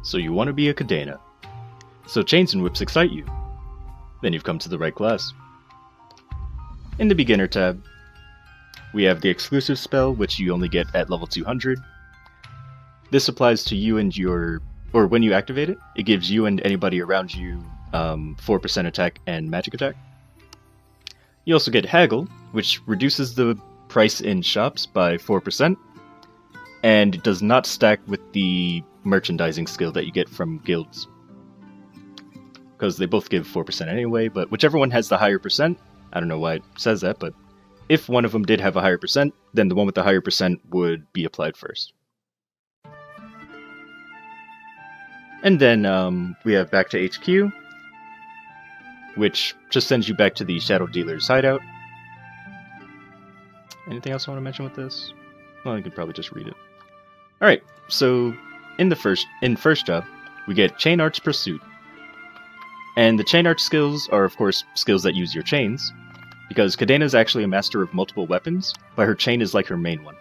So you want to be a Cadena. So chains and whips excite you. Then you've come to the right class. In the beginner tab, we have the exclusive spell, which you only get at level 200. This applies to you and your, or when you activate it, it gives you and anybody around you 4% attack and magic attack. You also get Haggle, which reduces the price in shops by 4%, and it does not stack with the merchandising skill that you get from guilds. Because they both give 4% anyway, but whichever one has the higher percent, I don't know why it says that, but if one of them did have a higher percent, then the one with the higher percent would be applied first. And then we have back to HQ, which just sends you back to the Shadow Dealer's hideout. Anything else I want to mention with this? Well, you could probably just read it. Alright, so in first job, we get Chain Arts Pursuit. And the Chain Arts skills are, of course, skills that use your chains, because Cadena is actually a master of multiple weapons, but her chain is like her main one.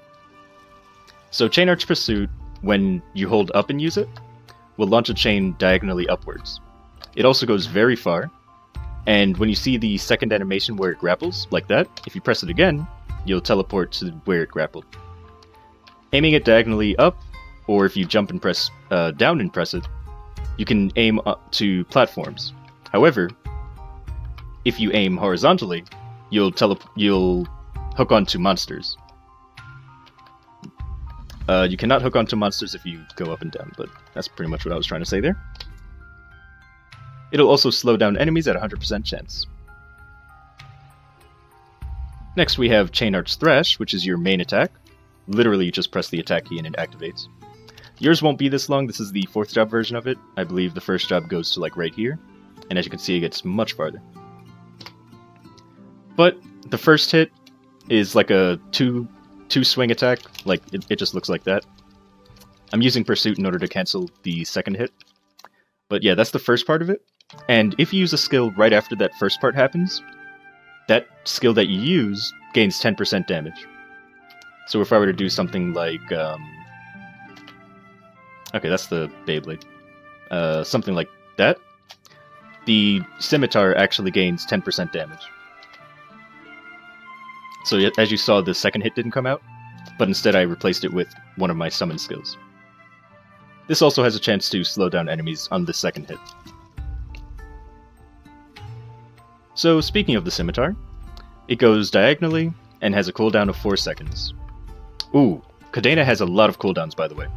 So Chain Arts Pursuit, when you hold up and use it, will launch a chain diagonally upwards. It also goes very far, and when you see the second animation where it grapples, like that, if you press it again, you'll teleport to where it grappled. Aiming it diagonally up, or if you jump and press down and press it, you can aim up to platforms. However, if you aim horizontally, you'll hook onto monsters. You cannot hook onto monsters if you go up and down, but that's pretty much what I was trying to say there. It'll also slow down enemies at 100% chance. Next we have Chain Arts Thresh, which is your main attack. Literally, you just press the attack key and it activates. Yours won't be this long, this is the 4th job version of it. I believe the first job goes to like right here, and as you can see it gets much farther. But the first hit is like a two swing attack, like it just looks like that. I'm using Pursuit in order to cancel the second hit. But yeah, that's the first part of it. And if you use a skill right after that first part happens, that skill that you use gains 10% damage. So if I were to do something like, okay, that's the Beyblade. Something like that, the Scimitar actually gains 10% damage. So as you saw, the second hit didn't come out, but instead I replaced it with one of my summon skills. This also has a chance to slow down enemies on the second hit. So speaking of the Scimitar, it goes diagonally and has a cooldown of 4 seconds. Ooh, Cadena has a lot of cooldowns, by the way.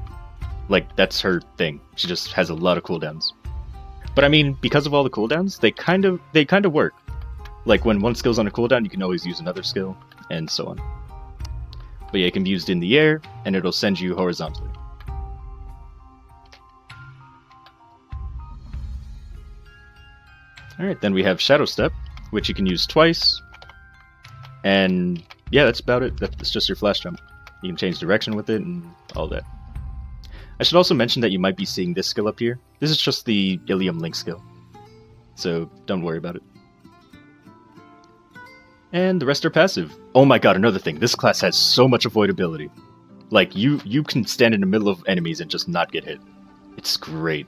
Like, that's her thing. She just has a lot of cooldowns. But I mean, because of all the cooldowns, they kind of work. Like, when one skill's on a cooldown, you can always use another skill, and so on. But yeah, it can be used in the air, and it'll send you horizontally. Alright, then we have Shadow Step, which you can use twice. And yeah, that's about it. That's just your flash jump. You can change direction with it and all that. I should also mention that you might be seeing this skill up here. This is just the Ilium Link skill, so don't worry about it. And the rest are passive. Oh my god, another thing. This class has so much avoidability. Like, you can stand in the middle of enemies and just not get hit. It's great.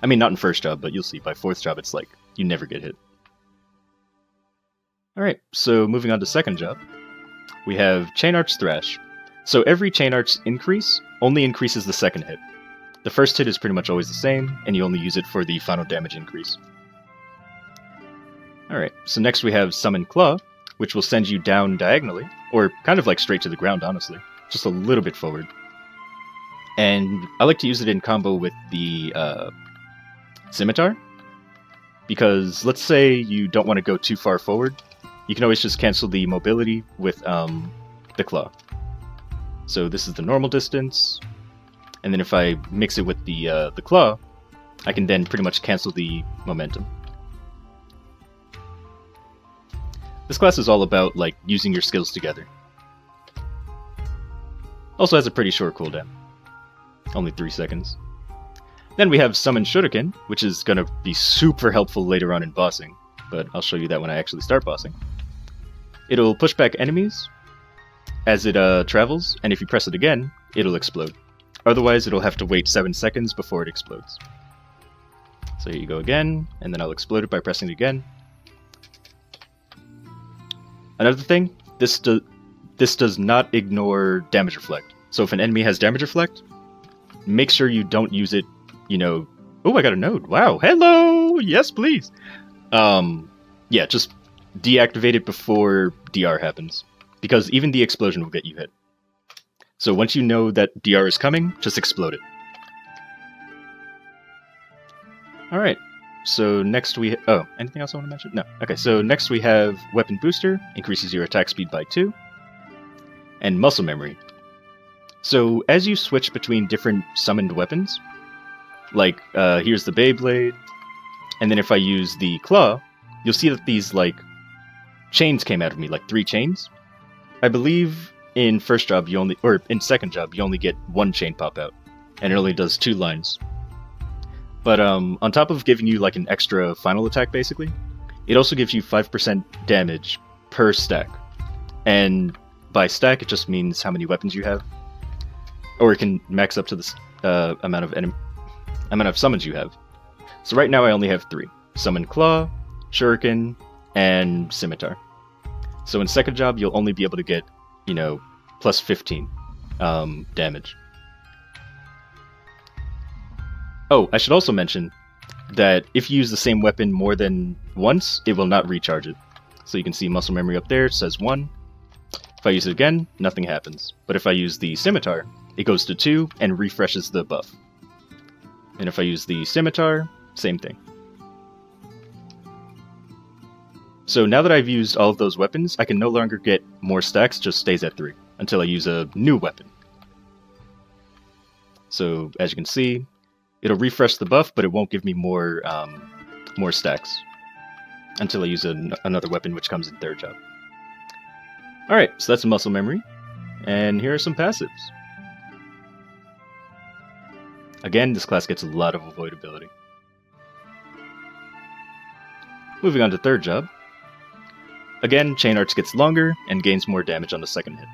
I mean, not in first job, but you'll see by 4th job it's like, you never get hit. Alright, so moving on to second job, we have Chain Arts Thresh. So every Chain Arts increase only increases the second hit. The first hit is pretty much always the same, and you only use it for the final damage increase. Alright, so next we have Summon Claw, which will send you down diagonally, or kind of like straight to the ground, honestly. Just a little bit forward. And I like to use it in combo with the Scimitar, because let's say you don't want to go too far forward, you can always just cancel the mobility with the Claw. So this is the normal distance, and then if I mix it with the Claw, I can then pretty much cancel the momentum. This class is all about, like, using your skills together. Also has a pretty short cooldown. Only 3 seconds. Then we have Summon Shuriken, which is going to be super helpful later on in bossing, but I'll show you that when I actually start bossing. It'll push back enemies as it travels, and if you press it again, it'll explode. Otherwise, it'll have to wait 7 seconds before it explodes. So here you go again, and then I'll explode it by pressing it again. Another thing, this does not ignore damage reflect. So if an enemy has damage reflect, make sure you don't use it, you know... Oh, I got a node. Wow, hello! Yes, please! Yeah, just deactivate it before DR happens. Because even the explosion will get you hit. So once you know that DR is coming, just explode it. Alright, so next we... Oh, anything else I want to mention? No. Okay, so next we have Weapon Booster, increases your attack speed by 2. And Muscle Memory. So as you switch between different summoned weapons, like here's the Beyblade, and then if I use the Claw, you'll see that these like chains came out of me, like 3 chains. I believe in first job you only, or in second job you only get 1 chain pop out, and it only does 2 lines. But on top of giving you like an extra final attack basically, it also gives you 5% damage per stack. And by stack it just means how many weapons you have. Or it can max up to the amount of summons you have. So right now I only have 3. Summon Claw, Shuriken, and Scimitar. So in second job you'll only be able to get, you know, plus 15 damage. Oh, I should also mention that if you use the same weapon more than once, it will not recharge it. So you can see muscle memory up there, it says 1. If I use it again, nothing happens. But if I use the Scimitar, it goes to 2 and refreshes the buff. And if I use the Scimitar, same thing. So now that I've used all of those weapons, I can no longer get more stacks, just stays at 3, until I use a new weapon. So, as you can see, it'll refresh the buff, but it won't give me more stacks until I use another weapon, which comes in third job. Alright, so that's muscle memory, and here are some passives. Again, this class gets a lot of avoidability. Moving on to third job. Again, Chain Arts gets longer and gains more damage on the second hit.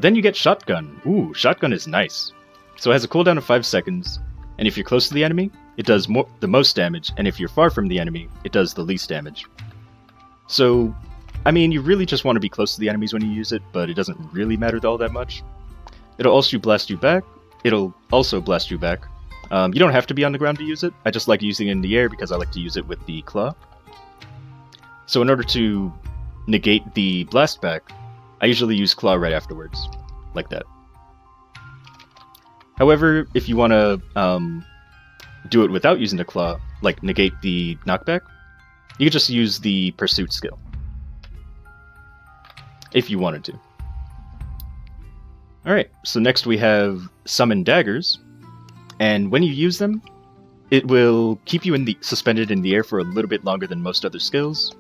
Then you get Shotgun. Ooh, Shotgun is nice. So it has a cooldown of 5 seconds, and if you're close to the enemy, it does the most damage, and if you're far from the enemy, it does the least damage. So, I mean, you really just want to be close to the enemies when you use it, but it doesn't really matter all that much. It'll also blast you back. You don't have to be on the ground to use it. I just like using it in the air because I like to use it with the claw. So in order to negate the blast back, I usually use claw right afterwards, like that. However, if you want to do it without using the claw, like negate the knockback, you could just use the pursuit skill. If you wanted to. Alright, so next we have Summon Daggers, and when you use them, it will keep you suspended in the air for a little bit longer than most other skills.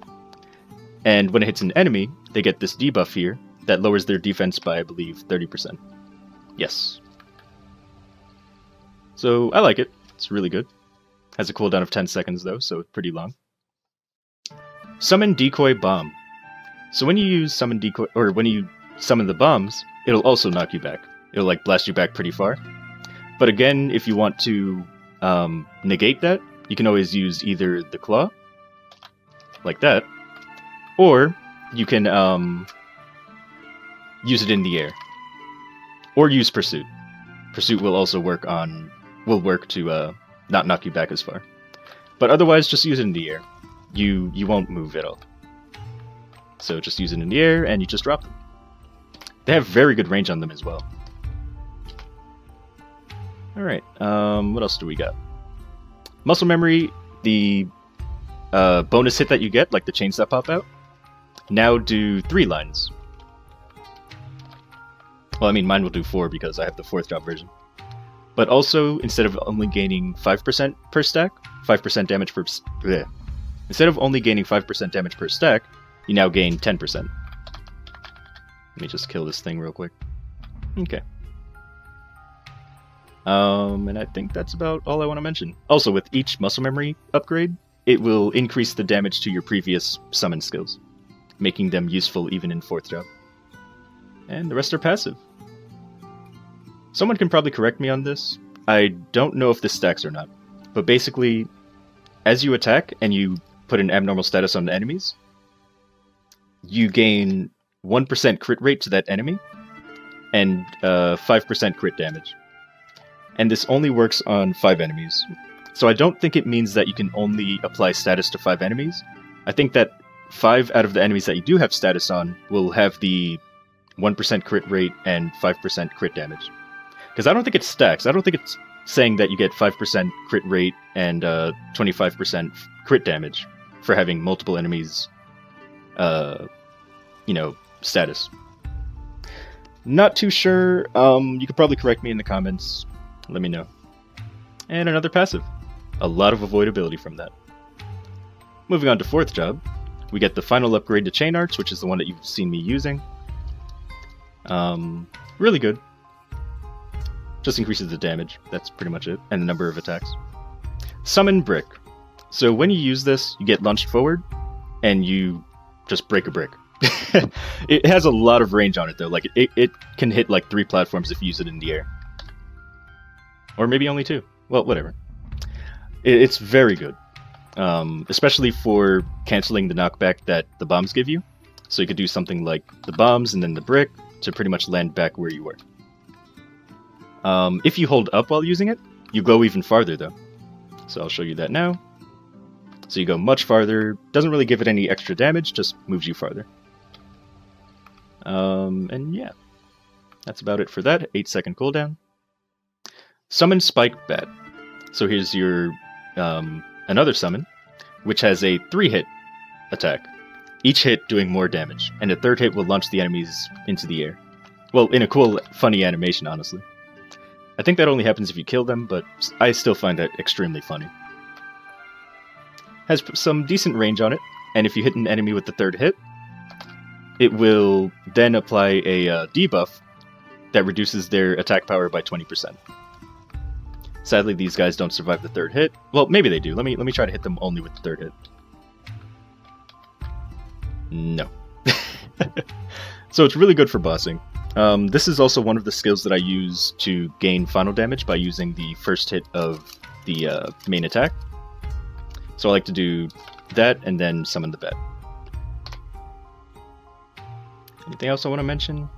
And when it hits an enemy, they get this debuff here that lowers their defense by, I believe, 30%. Yes. So, I like it. It's really good. Has a cooldown of 10 seconds though, so it's pretty long. Summon Decoy Bomb. So when you use Summon Decoy, or when you summon the bombs, it'll also knock you back. It'll like blast you back pretty far. But again, if you want to negate that, you can always use either the claw, like that, or you can use it in the air, or use Pursuit. Pursuit will also work to not knock you back as far. But otherwise, just use it in the air. You won't move at all. So just use it in the air, and you just drop them. They have very good range on them as well. Alright, what else do we got? Muscle Memory, the bonus hit that you get, like the chains that pop out, now do 3 lines. Well, I mean, mine will do 4 because I have the 4th job version. But also, instead of only gaining 5% per stack, 5% damage per... Bleh. Instead of only gaining 5% damage per stack, you now gain 10%. Let me just kill this thing real quick. Okay. And I think that's about all I want to mention. Also, with each muscle memory upgrade, it will increase the damage to your previous summon skills, making them useful even in 4th job. And the rest are passive. Someone can probably correct me on this. I don't know if this stacks or not. But basically, as you attack and you put an abnormal status on enemies, you gain 1% crit rate to that enemy and 5% crit damage. And this only works on 5 enemies. So I don't think it means that you can only apply status to 5 enemies. I think that 5 out of the enemies that you do have status on will have the 1% crit rate and 5% crit damage. Because I don't think it stacks. I don't think it's saying that you get 5% crit rate and 25% crit damage for having multiple enemies, status. Not too sure. You could probably correct me in the comments. Let me know. And another passive. A lot of avoidability from that. Moving on to 4th job, we get the final upgrade to Chain Arts, which is the one that you've seen me using. Really good. Just increases the damage. That's pretty much it. And the number of attacks. Summon Brick. So when you use this, you get launched forward, and you just break a brick. It has a lot of range on it, though. Like it can hit like 3 platforms if you use it in the air. Or maybe only 2. Well, whatever. It's very good. Especially for canceling the knockback that the bombs give you. So you could do something like the bombs and then the brick to pretty much land back where you were. If you hold up while using it, you go even farther, though. So I'll show you that now. So you go much farther. Doesn't really give it any extra damage, just moves you farther. And yeah. That's about it for that. 8-second cooldown. Summon Spiked Bat. So here's your another summon, which has a 3-hit attack. Each hit doing more damage, and a 3rd hit will launch the enemies into the air. Well, in a cool, funny animation, honestly. I think that only happens if you kill them, but I still find that extremely funny. Has some decent range on it, and if you hit an enemy with the 3rd hit, it will then apply a debuff that reduces their attack power by 20%. Sadly, these guys don't survive the 3rd hit. Well, maybe they do. Let me try to hit them only with the 3rd hit. No. So it's really good for bossing. This is also one of the skills that I use to gain final damage by using the 1st hit of the main attack. So I like to do that and then summon the bat. Anything else I want to mention?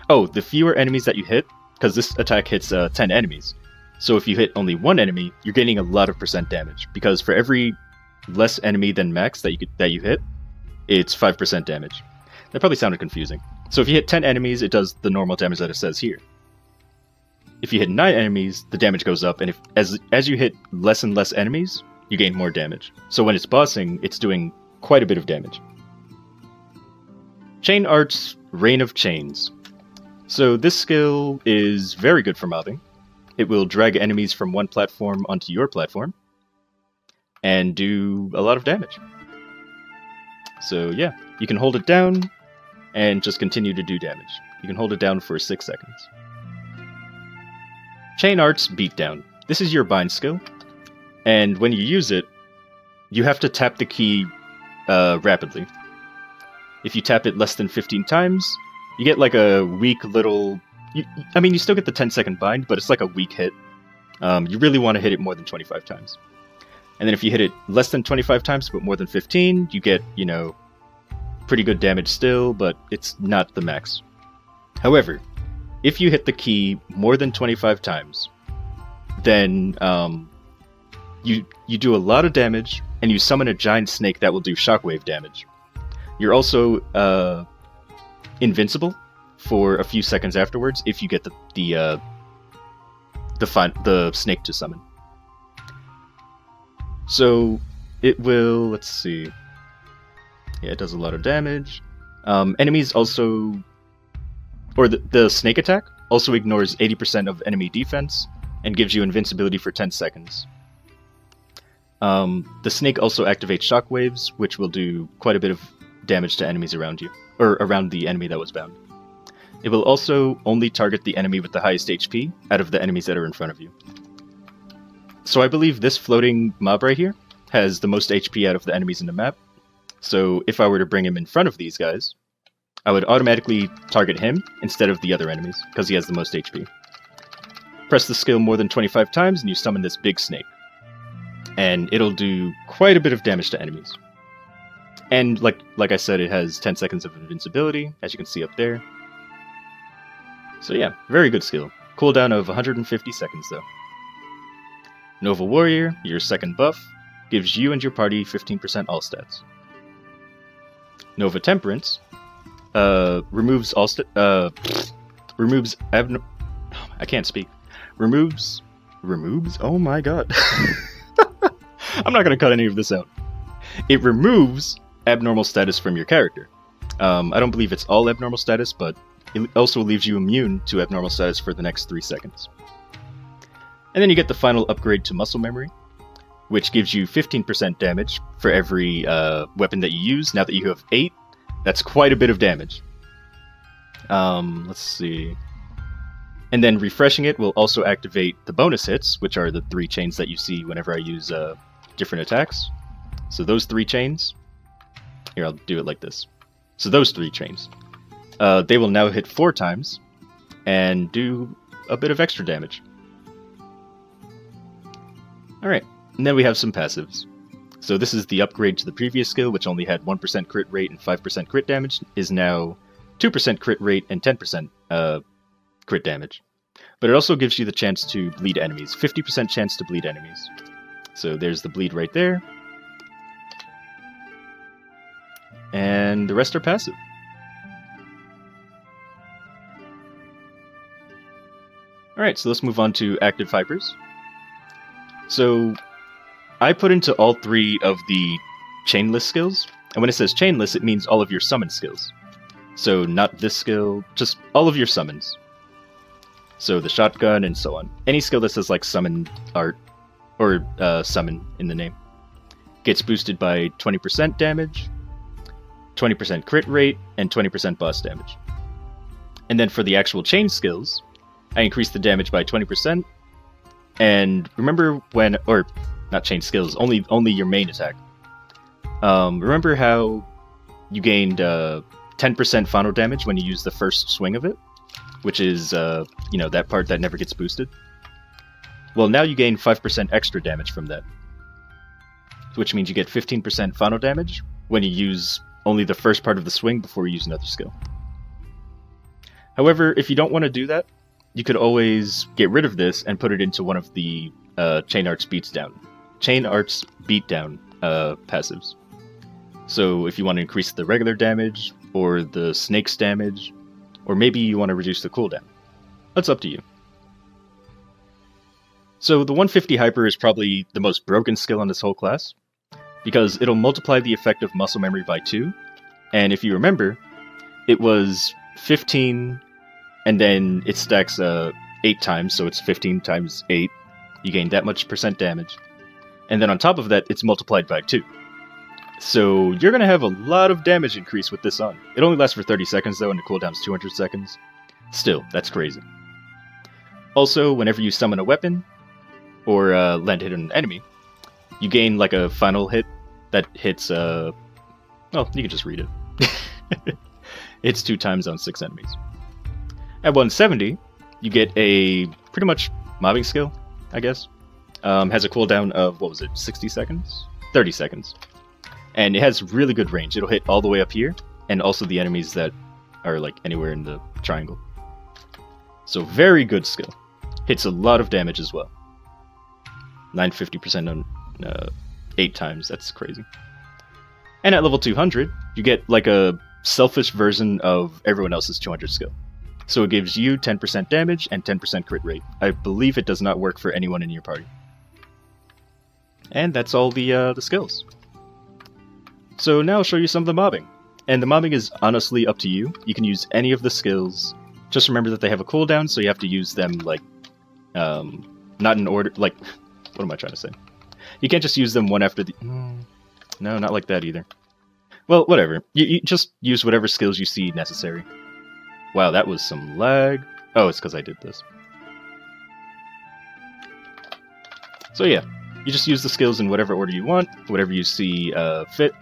Oh, the fewer enemies that you hit, because this attack hits 10 enemies. So if you hit only 1 enemy, you're gaining a lot of % damage, because for every less enemy than max that you hit, it's 5% damage. That probably sounded confusing. So if you hit 10 enemies, it does the normal damage that it says here. If you hit 9 enemies, the damage goes up, and as you hit less and less enemies, you gain more damage. So when it's bossing, it's doing quite a bit of damage. Chain Arts Reign of Chains. So this skill is very good for mobbing. It will drag enemies from one platform onto your platform, and do a lot of damage. So yeah, you can hold it down, and just continue to do damage. You can hold it down for 6 seconds. Chain Arts Beatdown. This is your bind skill, and when you use it, you have to tap the key rapidly. If you tap it less than 15 times, you get like a weak little... you still get the 10-second bind, but it's like a weak hit. You really want to hit it more than 25 times. And then if you hit it less than 25 times, but more than 15, you get, pretty good damage still, but it's not the max. However, if you hit the key more than 25 times, then you do a lot of damage, and you summon a giant snake that will do shockwave damage. You're also invincible for a few seconds afterwards if you get the snake to summon. So it will, let's see. Yeah, it does a lot of damage. Enemies also, or the snake attack also ignores 80% of enemy defense and gives you invincibility for 10 seconds. The snake also activates shockwaves, which will do quite a bit of damage to enemies around you, or around the enemy that was bound. It will also only target the enemy with the highest HP out of the enemies that are in front of you. So I believe this floating mob right here has the most HP out of the enemies in the map. So if I were to bring him in front of these guys, I would automatically target him instead of the other enemies, because he has the most HP. press the skill more than 25 times and you summon this big snake. And it'll do quite a bit of damage to enemies. And like I said, it has 10 seconds of invincibility, as you can see up there. So yeah, very good skill. Cooldown of 150 seconds though. Nova Warrior, your second buff, gives you and your party 15% all stats. Nova Temperance removes all removes I can't speak. Removes? Oh my god. I'm not gonna cut any of this out. It removes abnormal status from your character. I don't believe it's all abnormal status, but it also leaves you immune to abnormal status for the next 3 seconds. And then you get the final upgrade to Muscle Memory, which gives you 15% damage for every weapon that you use. Now that you have 8, that's quite a bit of damage. Let's see. And then refreshing it will also activate the bonus hits, which are the 3 chains that you see whenever I use different attacks. So those 3 chains... Here, I'll do it like this. So those 3 chains. They will now hit 4 times, and do a bit of extra damage. Alright, and then we have some passives. So this is the upgrade to the previous skill, which only had 1% crit rate and 5% crit damage, is now 2% crit rate and 10% crit damage. But it also gives you the chance to bleed enemies, 50% chance to bleed enemies. So there's the bleed right there. And the rest are passive. Alright, so let's move on to active hypers. So, I put into all 3 of the chainless skills, and when it says chainless, it means all of your summon skills. So, not this skill, just all of your summons. So, the shotgun and so on. Any skill that says, like, summon art, or summon in the name, gets boosted by 20% damage, 20% crit rate, and 20% boss damage. And then for the actual chain skills, I increased the damage by 20%, and remember when, or not chain skills, only your main attack. Remember how you gained 10% final damage when you use the first swing of it? Which is, you know, that part that never gets boosted? Well, now you gain 5% extra damage from that. Which means you get 15% final damage when you use only the first part of the swing before you use another skill. However, if you don't want to do that, you could always get rid of this and put it into one of the Chain Arts Beatdown passives. So if you want to increase the regular damage, or the snake's damage, or maybe you want to reduce the cooldown. That's up to you. So the 150 Hyper is probably the most broken skill on this whole class, because it'll multiply the effect of muscle memory by 2, and if you remember, it was 15, and then it stacks 8 times, so it's 15 times 8, you gain that much percent damage, and then on top of that, it's multiplied by 2. So you're going to have a lot of damage increase with this on. It only lasts for 30 seconds though, and the cooldown's 200 seconds. Still, that's crazy. Also, whenever you summon a weapon, or land hit on an enemy, you gain like a final hit that hits, well, you can just read it. It's 2 times on 6 enemies. At 170, you get a pretty much mobbing skill, I guess. Has a cooldown of, what was it, 60 seconds? 30 seconds. And it has really good range. It'll hit all the way up here, and also the enemies that are like anywhere in the triangle. So very good skill. Hits a lot of damage as well. 950% on 8 times, that's crazy. And at level 200, you get like a selfish version of everyone else's 200 skill. So it gives you 10% damage and 10% crit rate. I believe it does not work for anyone in your party. And that's all the skills. So now I'll show you some of the mobbing. And the mobbing is honestly up to you. You can use any of the skills. Just remember that they have a cooldown, so you have to use them like, not in order, like, what am I trying to say? You can't just use them one after the... No, not like that either. Well, whatever. You just use whatever skills you see necessary. Wow, that was some lag. Oh, it's because I did this. So yeah, you just use the skills in whatever order you want, whatever you see fit.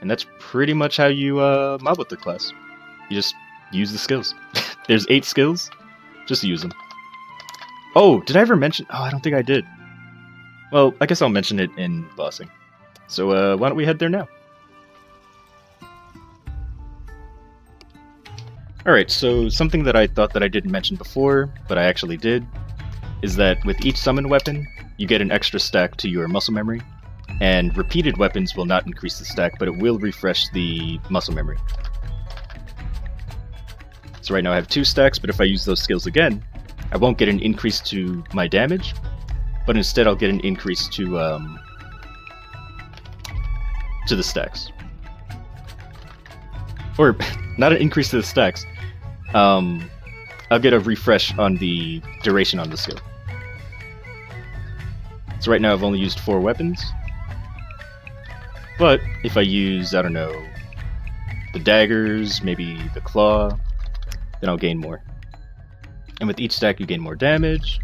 And that's pretty much how you mob with the class. You just use the skills. There's 8 skills, just use them. Oh, did I ever mention? Oh, I don't think I did. Well, I guess I'll mention it in bossing. So why don't we head there now? Alright, so something that I thought that I didn't mention before, but I actually did, is that with each summon weapon, you get an extra stack to your muscle memory, and repeated weapons will not increase the stack, but it will refresh the muscle memory. So right now I have 2 stacks, but if I use those skills again, I won't get an increase to my damage, but instead I'll get an increase to the stacks. Or, not an increase to the stacks. I'll get a refresh on the duration on the skill. So right now I've only used 4 weapons. But if I use, I don't know, the daggers, maybe the claw, then I'll gain more. And with each stack you gain more damage.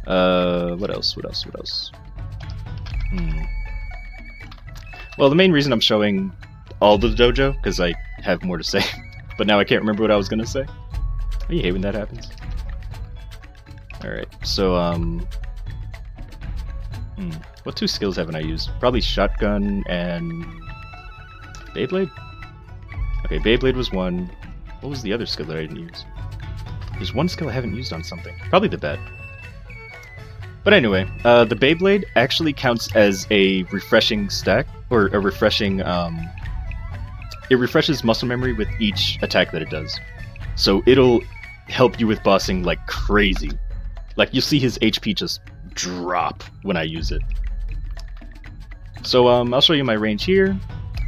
What else? Well, the main reason I'm showing all the dojo, because I have more to say. But now I can't remember what I was gonna say. Oh, you hate when that happens. Alright, so, what 2 skills haven't I used? Probably Shotgun and Beyblade? Okay, Beyblade was one. What was the other skill that I didn't use? There's one skill I haven't used on something. Probably the bat. But anyway, the Beyblade actually counts as a refreshing stack, or a refreshing, it refreshes muscle memory with each attack that it does. So it'll help you with bossing like crazy. Like, you'll see his HP just drop when I use it. So, I'll show you my range here.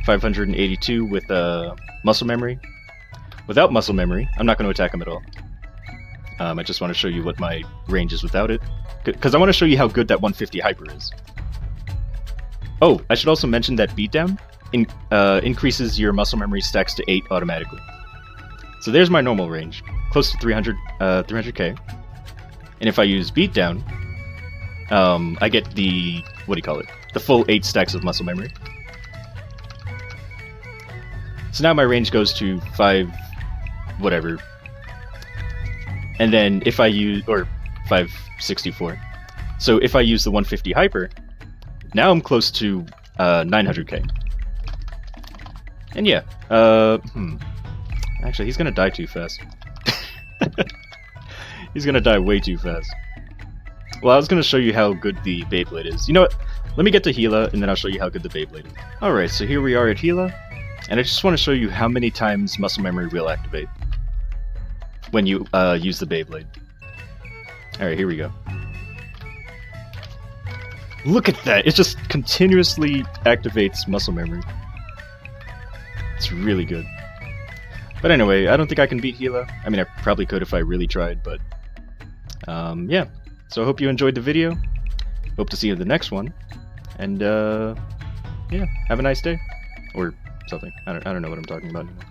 582 with, muscle memory. Without muscle memory, I'm not going to attack him at all. I just want to show you what my range is without it. Because I want to show you how good that 150 hyper is. Oh, I should also mention that Beatdown increases your muscle memory stacks to 8 automatically. So there's my normal range, close to 300k. And if I use Beatdown, I get the, the full 8 stacks of muscle memory. So now my range goes to 5, whatever. And then if I use, or 564. So if I use the 150 hyper, now I'm close to 900k. And yeah, actually he's gonna die too fast. He's gonna die way too fast. Well, I was gonna show you how good the Beyblade is. You know what? Let me get to Gila, and then I'll show you how good the Beyblade is. Alright, so here we are at Gila, and I just want to show you how many times muscle memory will activate when you use the Beyblade. Alright, here we go. Look at that! It just continuously activates muscle memory. It's really good. But anyway, I don't think I can beat Gila. I mean, I probably could if I really tried, but yeah. So I hope you enjoyed the video. Hope to see you in the next one. And yeah, have a nice day. Or something. I don't know what I'm talking about anymore.